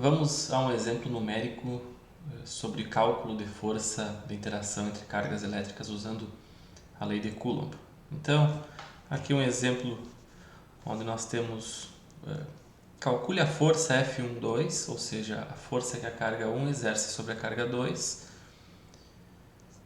Vamos a um exemplo numérico sobre cálculo de força de interação entre cargas elétricas usando a lei de Coulomb. Então, aqui um exemplo onde nós temos calcule a força F12, ou seja, a força que a carga 1 exerce sobre a carga 2.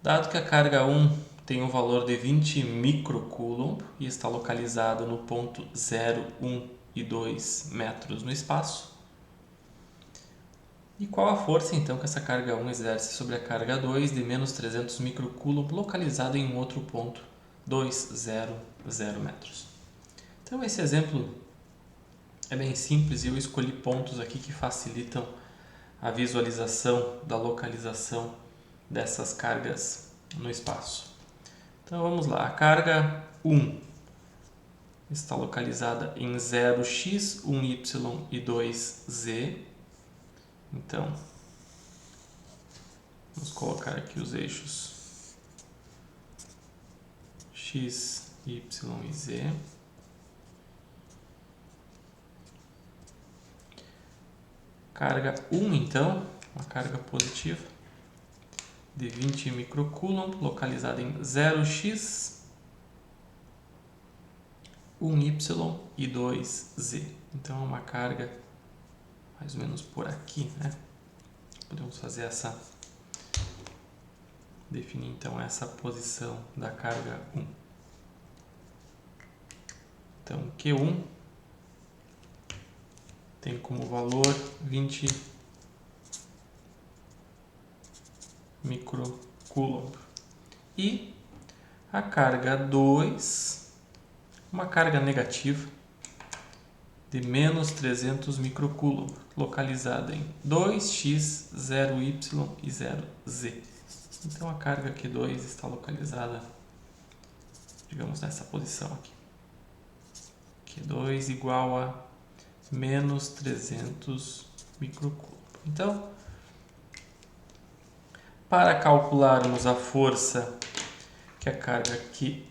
Dado que a carga 1 tem um valor de 20 microcoulomb e está localizada no ponto 0, 1 e 2 metros no espaço, e qual a força então que essa carga 1 exerce sobre a carga 2 de menos 300 microcoulomb localizada em um outro ponto 2, 0, 0 metros? Então esse exemplo é bem simples e eu escolhi pontos aqui que facilitam a visualização da localização dessas cargas no espaço. Então vamos lá, a carga 1 está localizada em 0x, 1y e 2z. Então, vamos colocar aqui os eixos x, y e z. Carga 1, então, uma carga positiva de 20 microcoulomb, localizada em 0x, 1y e 2z. Então, é uma carga mais ou menos por aqui, né? Podemos fazer essa... definir então essa posição da carga 1. Então, Q1 tem como valor 20 microcoulomb. E a carga 2, uma carga negativa de menos 300 microcoulomb, localizada em 2x, 0y e 0z. Então a carga Q2 está localizada, digamos, nessa posição aqui. Q2 igual a menos 300 microcoulomb. Então, para calcularmos a força que a carga Q1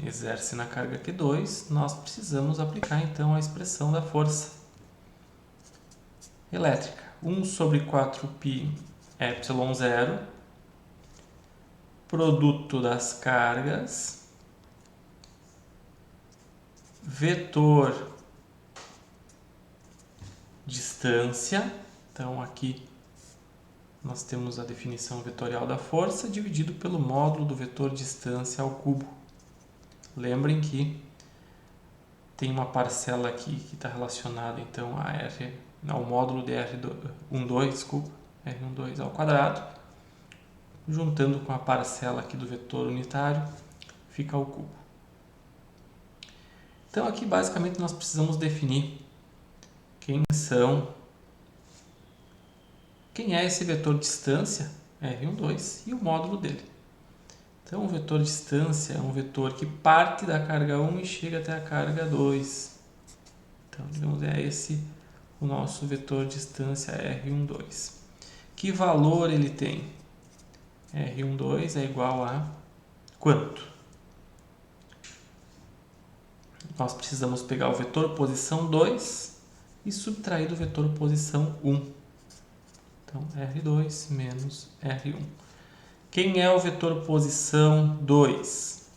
exerce na carga Q2, nós precisamos aplicar então a expressão da força elétrica. 1 sobre 4π ε0, produto das cargas, vetor distância. Então aqui nós temos a definição vetorial da força dividido pelo módulo do vetor distância ao cubo. Lembrem que tem uma parcela aqui que está relacionada então ao módulo de R12 ao quadrado, juntando com a parcela aqui do vetor unitário, fica o cubo. Então aqui basicamente nós precisamos definir quem é esse vetor distância, R12, e o módulo dele. Então o vetor distância é um vetor que parte da carga 1 e chega até a carga 2. Então, digamos, é esse o nosso vetor distância R12. Que valor ele tem? R12 é igual a quanto? Nós precisamos pegar o vetor posição 2 e subtrair do vetor posição 1. Então, R2 menos R1. Quem é o vetor posição 2?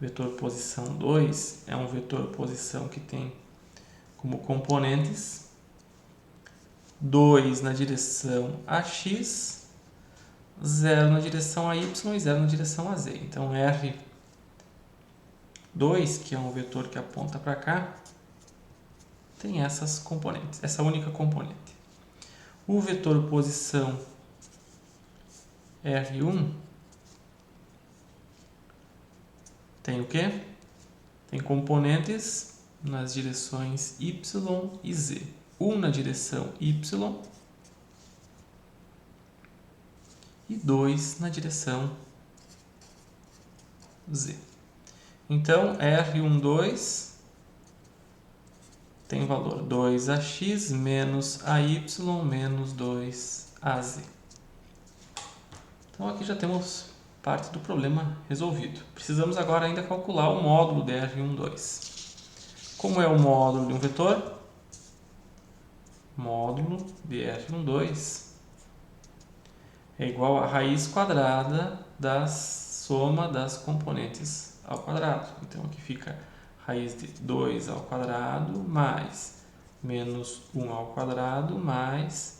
Vetor posição 2 é um vetor posição que tem como componentes 2 na direção AX, 0 na direção AY e 0 na direção AZ. Então, R2, que é um vetor que aponta para cá, tem essas componentes, essa única componente. O vetor posição R1 tem o quê? Tem componentes nas direções Y e Z. 1 na direção Y e 2 na direção Z. Então, R12 tem valor 2AX menos AY menos 2AZ. Então aqui já temos parte do problema resolvido. Precisamos agora ainda calcular o módulo de R12. Como é o módulo de um vetor? módulo de F12 é igual à raiz quadrada da soma das componentes ao quadrado. Então, aqui fica raiz de 2 ao quadrado mais menos 1 ao quadrado mais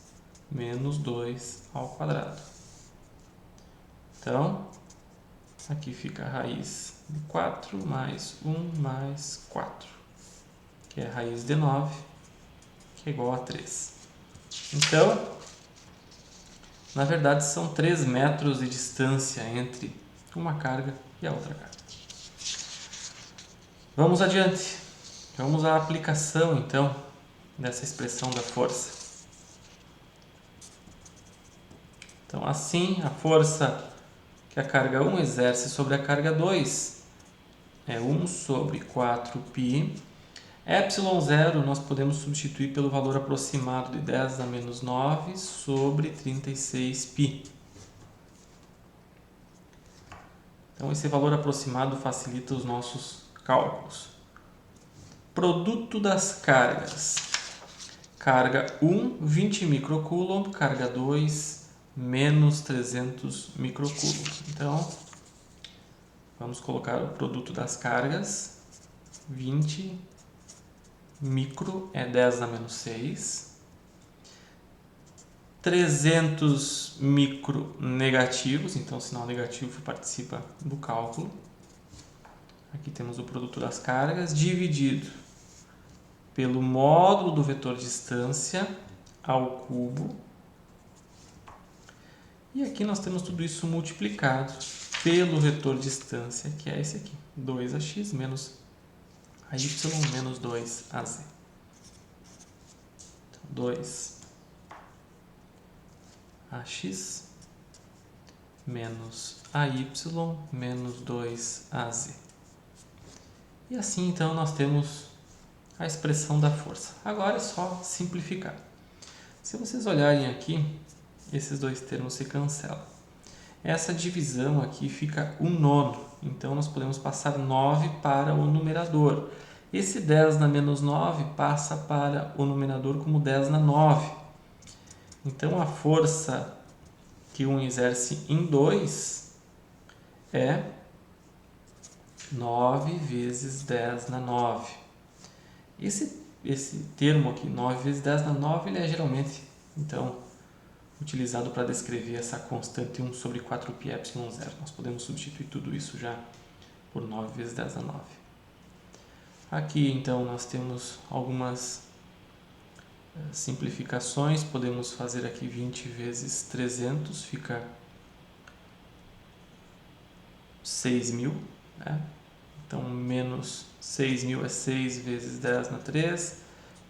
menos 2 ao quadrado. Então, aqui fica a raiz de 4 mais 1 mais 4, que é a raiz de 9, que é igual a 3. Então, na verdade, são 3 metros de distância entre uma carga e a outra carga. Vamos adiante. Vamos à aplicação, então, dessa expressão da força. Então, assim, a força que a carga 1 exerce sobre a carga 2 é 1 sobre 4π. ε0 nós podemos substituir pelo valor aproximado de 10 a menos 9 sobre 36π. Então, esse valor aproximado facilita os nossos cálculos. Produto das cargas. Carga 1, 20 microcoulomb. Carga 2, menos 300 microcoulomb. Então, vamos colocar o produto das cargas. 20 micro é 10 a menos 6. 300 micro negativos, então o sinal negativo participa do cálculo. Aqui temos o produto das cargas dividido pelo módulo do vetor distância ao cubo. E aqui nós temos tudo isso multiplicado pelo vetor distância, que é esse aqui, 2ax menos a y menos 2az. Então, 2ax menos ay menos 2az. E assim, então, nós temos a expressão da força. Agora é só simplificar. Se vocês olharem aqui, esses dois termos se cancelam. Essa divisão aqui fica 1/9. Então, nós podemos passar 9 para o numerador. Esse 10 na menos 9 passa para o numerador como 10 na 9. Então, a força que 1 exerce em 2 é 9 vezes 10 na 9. Esse termo aqui, 9 vezes 10 na 9, ele é geralmente, então, utilizado para descrever essa constante 1 sobre 4πε0. Nós podemos substituir tudo isso já por 9 vezes 10 na 9. Aqui, então, nós temos algumas simplificações. Podemos fazer aqui 20 vezes 300, fica 6.000, né? Então, menos 6.000 é 6 vezes 10 na 3,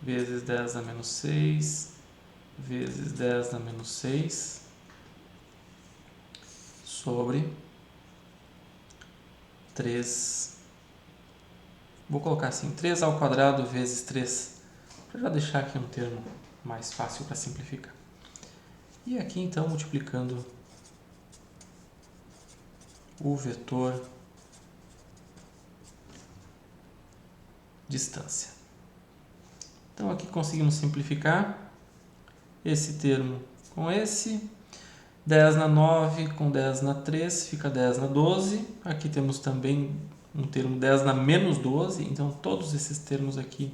vezes 10 na menos 6, vezes 10 na menos 6, sobre 3. Vou colocar assim, 3 ao quadrado vezes 3, para já deixar aqui um termo mais fácil para simplificar. E aqui, então, multiplicando o vetor distância. Então, aqui conseguimos simplificar esse termo com esse. 10 na 9 com 10 na 3 fica 10 na 12. Aqui temos também um termo 10 na menos 12. Então, todos esses termos aqui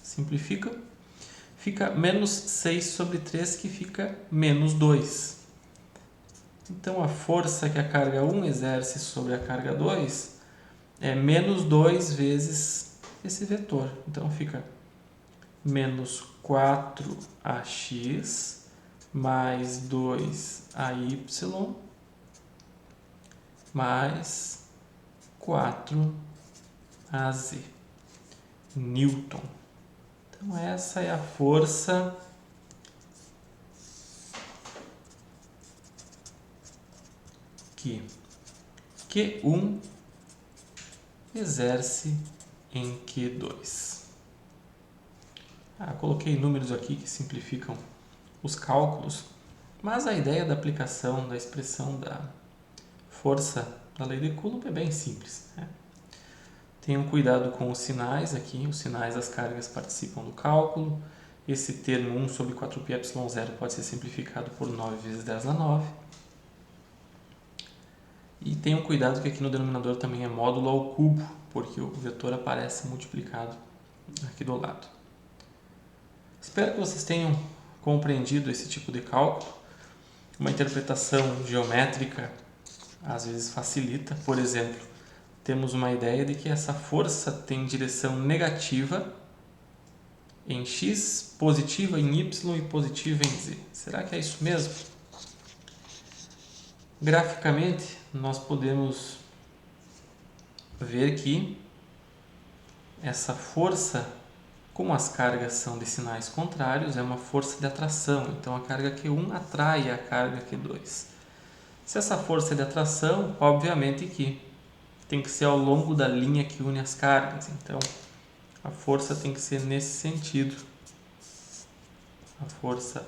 simplificam. Fica menos 6 sobre 3, que fica menos 2. Então, a força que a carga 1 exerce sobre a carga 2 é menos 2 vezes esse vetor. Então, fica menos 4ax mais 2ay mais 4az. Newton. Então, essa é a força que Q1 exerce em Q2. Coloquei números aqui que simplificam os cálculos, mas a ideia da aplicação da expressão da força da lei de Coulomb é bem simples, né? Tenham cuidado com os sinais aqui, os sinais das cargas participam do cálculo. Esse termo 1 sobre 4πε0 pode ser simplificado por 9 vezes 10 na 9. E tenham cuidado que aqui no denominador também é módulo ao cubo, porque o vetor aparece multiplicado aqui do lado. Espero que vocês tenham compreendido esse tipo de cálculo. Uma interpretação geométrica às vezes facilita. Por exemplo, temos uma ideia de que essa força tem direção negativa em x, positiva em y e positiva em z. Será que é isso mesmo? Graficamente, nós podemos ver que essa força, como as cargas são de sinais contrários, é uma força de atração. Então, a carga Q1 atrai a carga Q2. Se essa força é de atração, obviamente que tem que ser ao longo da linha que une as cargas. Então, a força tem que ser nesse sentido. A força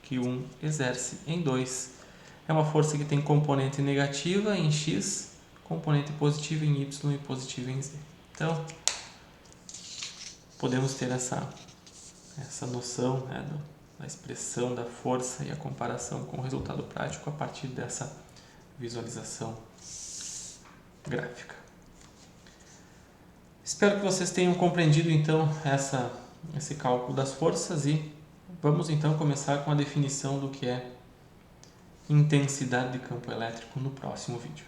que um exerce em 2 é uma força que tem componente negativa em x, componente positiva em y e positiva em z. Então, podemos ter essa noção, né, da expressão da força e a comparação com o resultado prático a partir dessa visualização gráfica. Espero que vocês tenham compreendido então esse cálculo das forças e vamos então começar com a definição do que é intensidade de campo elétrico no próximo vídeo.